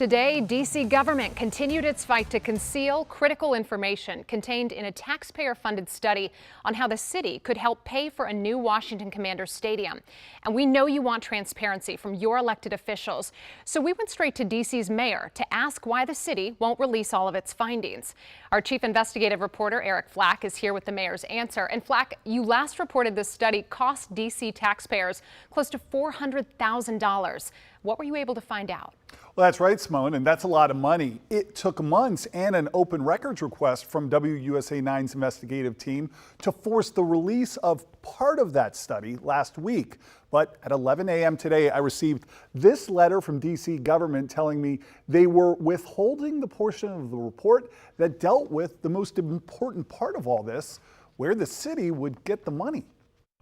Today, D.C. government continued its fight to conceal critical information contained in a taxpayer-funded study on how the city could help pay for a new Washington Commanders stadium. And we know you want transparency from your elected officials, so we went straight to D.C.'s mayor to ask why the city won't release all of its findings. Our chief investigative reporter, Eric Flack, is here with the mayor's answer. And Flack, you last reported this study cost D.C. taxpayers close to $400,000. What were you able to find out? Well, that's right, Simone, and that's a lot of money. It took months and an open records request from WUSA 9's investigative team to force the release of part of that study last week. But at 11 a.m. today, I received this letter from D.C. government telling me they were withholding the portion of the report that dealt with the most important part of all this, where the city would get the money.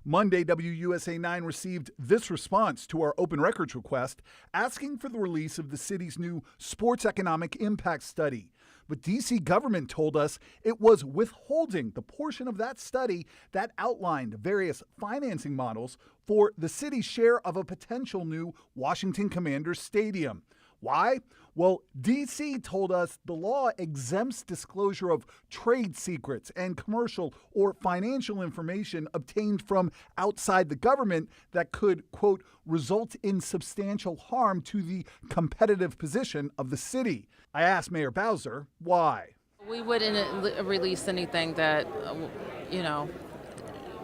Monday, WUSA 9 received this response to our open records request, asking for the release of the city's new sports economic impact study. But D.C. government told us it was withholding the portion of that study that outlined various financing models for the city's share of a potential new Washington Commanders stadium. Why? Well, D.C. told us the law exempts disclosure of trade secrets and commercial or financial information obtained from outside the government that could, quote, result in substantial harm to the competitive position of the city. I asked Mayor Bowser why. We wouldn't release anything that,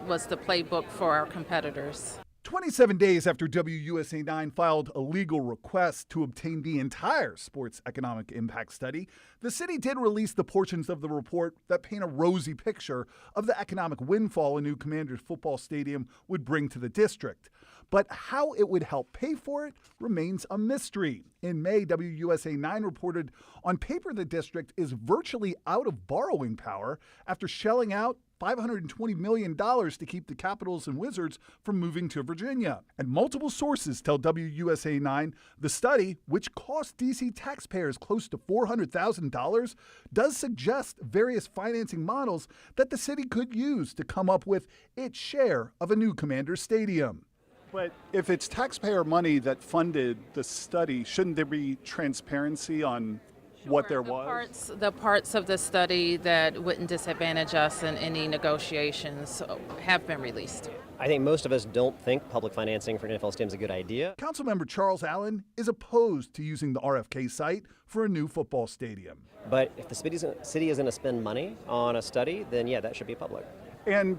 was the playbook for our competitors. 27 days after WUSA 9 filed a legal request to obtain the entire sports economic impact study, the city did release the portions of the report that paint a rosy picture of the economic windfall a new Commanders football stadium would bring to the district. But how it would help pay for it remains a mystery. In May, WUSA 9 reported on paper the district is virtually out of borrowing power after shelling out $520 million to keep the Capitals and Wizards from moving to Virginia. And multiple sources tell WUSA 9 the study, which cost D.C. taxpayers close to $400,000, does suggest various financing models that the city could use to come up with its share of a new Commanders stadium. But if it's taxpayer money that funded the study, shouldn't there be transparency on what there was? The parts of the study that wouldn't disadvantage us in any negotiations have been released. I think most of us don't think public financing for an NFL stadium is a good idea. Councilmember Charles Allen is opposed to using the RFK site for a new football stadium. But if the city is going to spend money on a study, then yeah, that should be public. And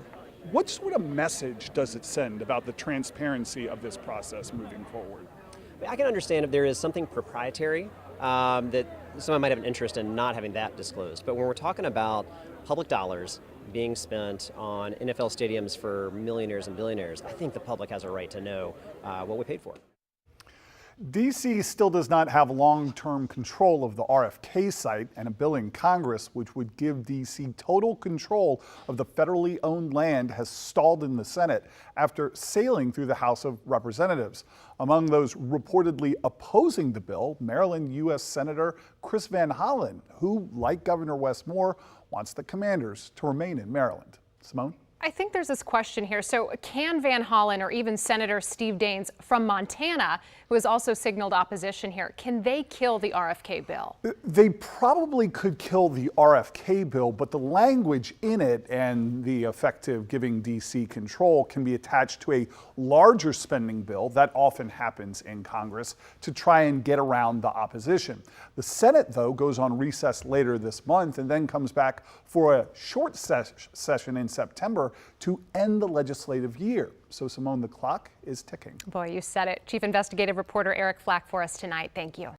what sort of message does it send about the transparency of this process moving forward? I can understand if there is something proprietary that someone might have an interest in not having that disclosed. But when we're talking about public dollars being spent on NFL stadiums for millionaires and billionaires, I think the public has a right to know what we paid for. D.C. still does not have long-term control of the RFK site, and a bill in Congress which would give D.C. total control of the federally owned land has stalled in the Senate after sailing through the House of Representatives. Among those reportedly opposing the bill, Maryland U.S. Senator Chris Van Hollen, who, like Governor Wes Moore, wants the Commanders to remain in Maryland. Simone? I think there's this question here. So can Van Hollen or even Senator Steve Daines from Montana, who has also signaled opposition here, can they kill the RFK bill? They probably could kill the RFK bill, but the language in it and the effect of giving D.C. control can be attached to a larger spending bill that often happens in Congress to try and get around the opposition. The Senate, though, goes on recess later this month and then comes back for a short session in September to end the legislative year. So, Simone, the clock is ticking. Boy, you said it. Chief Investigative Reporter Eric Flack for us tonight. Thank you.